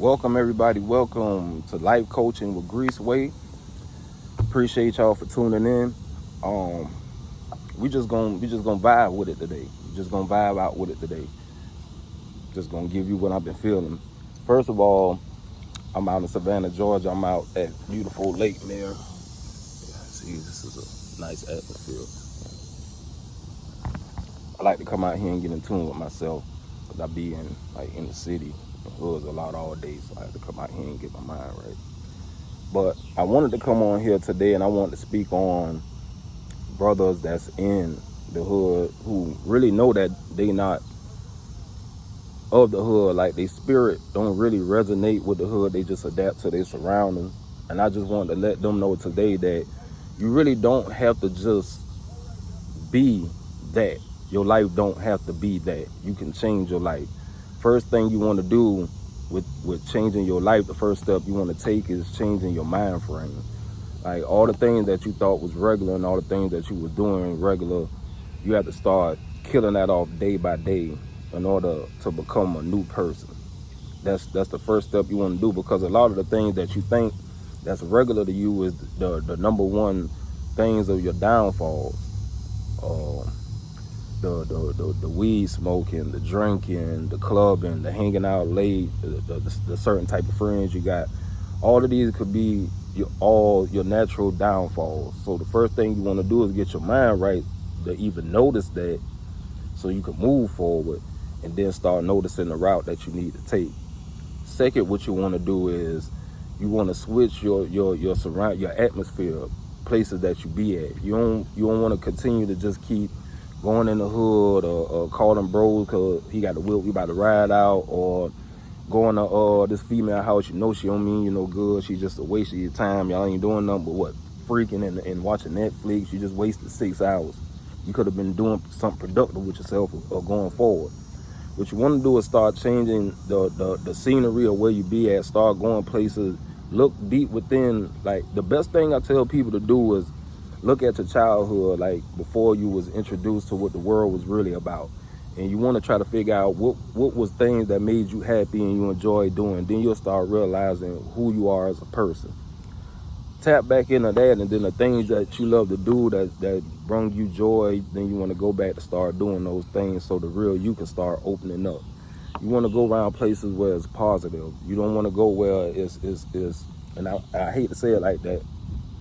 Welcome everybody. Welcome to Life Coaching with Grease Way. Appreciate y'all for tuning in. Um, we just gonna vibe with it today. Just gonna vibe out with it today. Just gonna give you what I've been feeling. First of all, I'm out in Savannah, Georgia. I'm out at beautiful Lake Mare. See, this is a nice atmosphere. I like to come out here and get in tune with myself because I be in the city, the hoods a lot all day. So I have to come out here and get my mind right. But I wanted to come on here today and I wanted to speak on brothers that's in the hood who really know that they not of the hood. Like their spirit don't really resonate with the hood. They just adapt to their surroundings. And I just wanted to let them know today that you really don't have to just be that. Your life don't have to be that. You can change your life. First thing you want to do with changing your life, the first step you want to take is changing your mind frame. Like all the things that you thought was regular and all the things that you was doing regular, you have to start killing that off day by day in order to become a new person. That's the first step you want to do, because a lot of the things that you think that's regular to you is the number one things of your downfalls. The weed smoking, the drinking, the clubbing, the hanging out late, the certain type of friends you got. All of these could be all your natural downfalls. So the first thing you want to do is get your mind right to even notice that, so you can move forward and then start noticing the route that you need to take. Second, what you want to do is you want to switch your atmosphere, places that you be at. You don't want to continue to just keep going in the hood or calling bros because he got the whip, we about to ride out, or going to this female house, you know she don't mean you no good, she just a waste of your time. Y'all ain't doing nothing but freaking and watching Netflix. You just wasted 6 hours. You could have been doing something productive with yourself or going forward. What you want to do is start changing the scenery of where you be at. Start going places. Look deep within. Like the best thing I tell people to do is look at your childhood, like before you was introduced to what the world was really about. And you want to try to figure out what was things that made you happy and you enjoyed doing. Then you'll start realizing who you are as a person. Tap back into that, and then the things that you love to do that bring you joy, then you want to go back to start doing those things so the real you can start opening up. You want to go around places where it's positive. You don't want to go where it's and I hate to say it like that,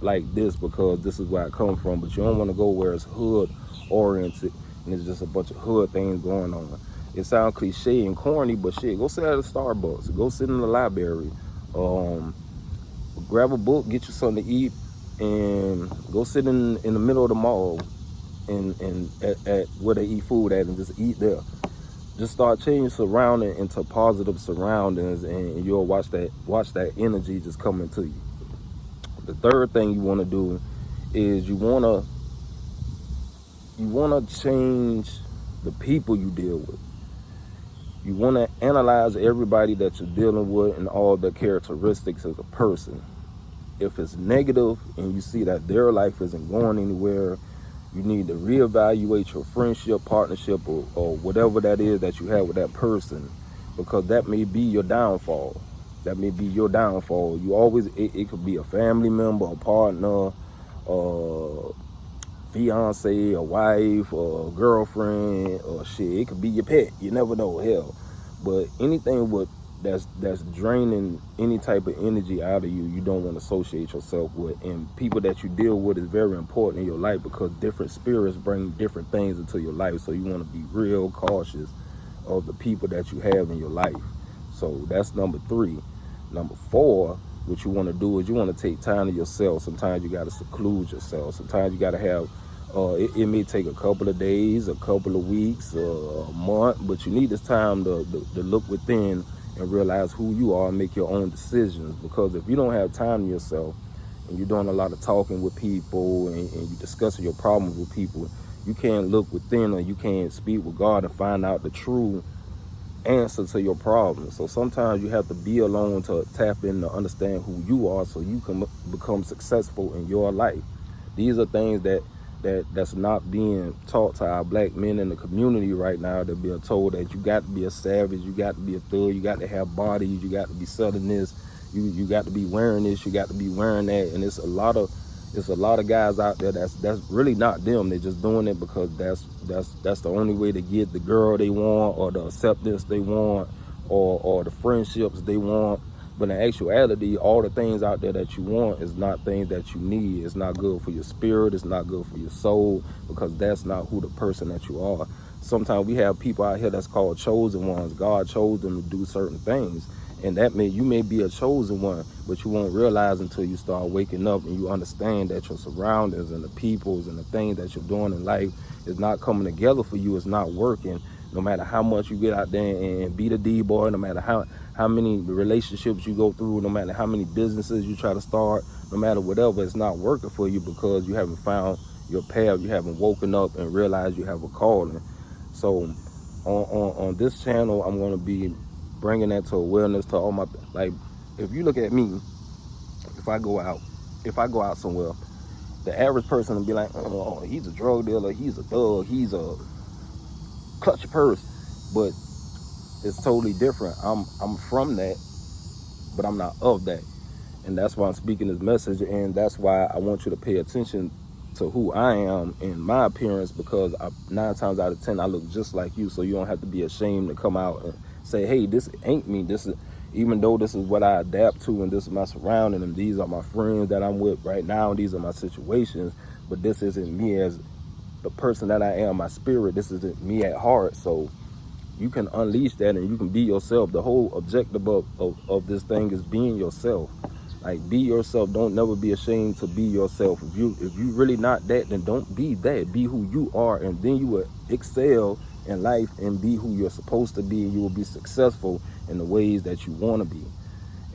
like this, because this is where I come from, but you don't want to go where it's hood oriented and it's just a bunch of hood things going on. It sounds cliche and corny, but shit, go sit at a Starbucks, go sit in the library, grab a book, get you something to eat, and go sit in the middle of the mall and at where they eat food at and just eat there. Just start changing surrounding into positive surroundings, and you'll watch that energy just coming to you. The third thing you want to do is you want to change the people you deal with. You want to analyze everybody that you're dealing with and all the characteristics of a person. If it's negative and you see that their life isn't going anywhere, you need to reevaluate your friendship, partnership, or whatever that is that you have with that person, because that may be your downfall. That may be your downfall. You always, it could be a family member, a partner, fiance, a wife, or a girlfriend, or shit. It could be your pet. You never know, hell. But anything that's draining any type of energy out of you, you don't want to associate yourself with. And people that you deal with is very important in your life, because different spirits bring different things into your life. So you want to be real cautious of the people that you have in your life. So that's number 3. Number 4, what you want to do is you want to take time to yourself. Sometimes you got to seclude yourself. Sometimes you got to have, it may take a couple of days, a couple of weeks, a month, but you need this time to look within and realize who you are and make your own decisions. Because if you don't have time to yourself and you're doing a lot of talking with people and you're discussing your problems with people, you can't look within, or you can't speak with God and find out the true answer to your problems. So sometimes you have to be alone to tap in to understand who you are, so you can become successful in your life. These are things that that's not being taught to our black men in the community right now. They're being told that you got to be a savage, you got to be a thug, you got to have bodies, you got to be selling this, you got to be wearing this, you got to be wearing that. And it's a lot of guys out there that's really not them. They're just doing it because that's the only way to get the girl they want, or the acceptance they want, or the friendships they want. But in actuality, all the things out there that you want is not things that you need. It's not good for your spirit. It's not good for your soul, because that's not who the person that you are. Sometimes we have people out here that's called chosen ones. God chose them to do certain things. And that means you may be a chosen one, but you won't realize until you start waking up and you understand that your surroundings and the peoples and the things that you're doing in life is not coming together for you. It's not working. No matter how much you get out there and be the D-boy, no matter how many relationships you go through, no matter how many businesses you try to start, no matter whatever, it's not working for you because you haven't found your path. You haven't woken up and realized you have a calling. So on this channel, I'm going to be bringing that to awareness to all my, like, if you look at me, if I go out somewhere, the average person will be like, oh, he's a drug dealer, he's a thug, he's a clutch your purse. But it's totally different. I'm from that, but I'm not of that. And that's why I'm speaking this message, and that's why I want you to pay attention to who I am and my appearance, because 9 times out of 10 I look just like you. So you don't have to be ashamed to come out and say, hey, this ain't me. This is, even though this is what I adapt to and this is my surrounding and these are my friends that I'm with right now and these are my situations, but this isn't me as the person that I am, my spirit. This isn't me at heart. So you can unleash that and you can be yourself. The whole objective of this thing is being yourself. Like, be yourself. Don't never be ashamed to be yourself. If you really not that, then don't be that. Be who you are, and then you will excel in life and be who you're supposed to be, and you will be successful in the ways that you want to be.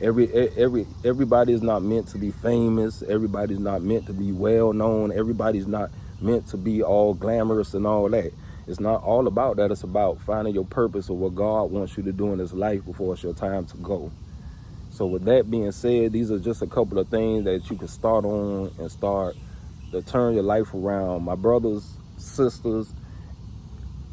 Everybody is not meant to be famous. Everybody's not meant to be well known. Everybody's not meant to be all glamorous and all that. It's not all about that. It's about finding your purpose or what God wants you to do in this life before it's your time to go. So with that being said, these are just a couple of things that you can start on and start to turn your life around. My brothers, sisters,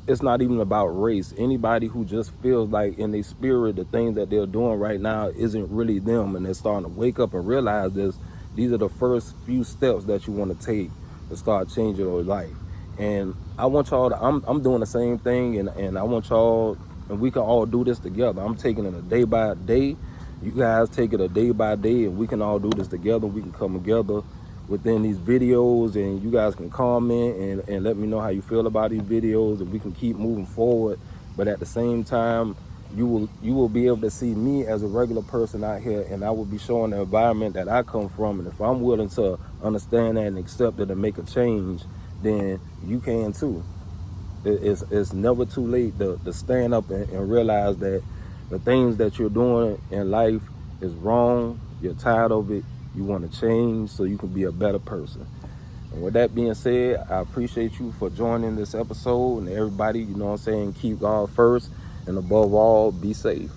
it's not even about race. Anybody who just feels like in their spirit the things that they're doing right now isn't really them, and they're starting to wake up and realize this, these are the first few steps that you want to take to start changing your life. And I want y'all to, I'm doing the same thing, and I want y'all, and we can all do this together. I'm taking it a day by day. You guys take it a day by day, and we can all do this together. We can come together within these videos, and you guys can comment and let me know how you feel about these videos, and we can keep moving forward. But at the same time, you will be able to see me as a regular person out here, and I will be showing the environment that I come from. And if I'm willing to understand that and accept it and make a change, then you can too. It's never too late to stand up and realize that the things that you're doing in life is wrong. You're tired of it. You want to change so you can be a better person. And with that being said, I appreciate you for joining this episode, and everybody, you know what I'm saying, keep God first, and above all, be safe.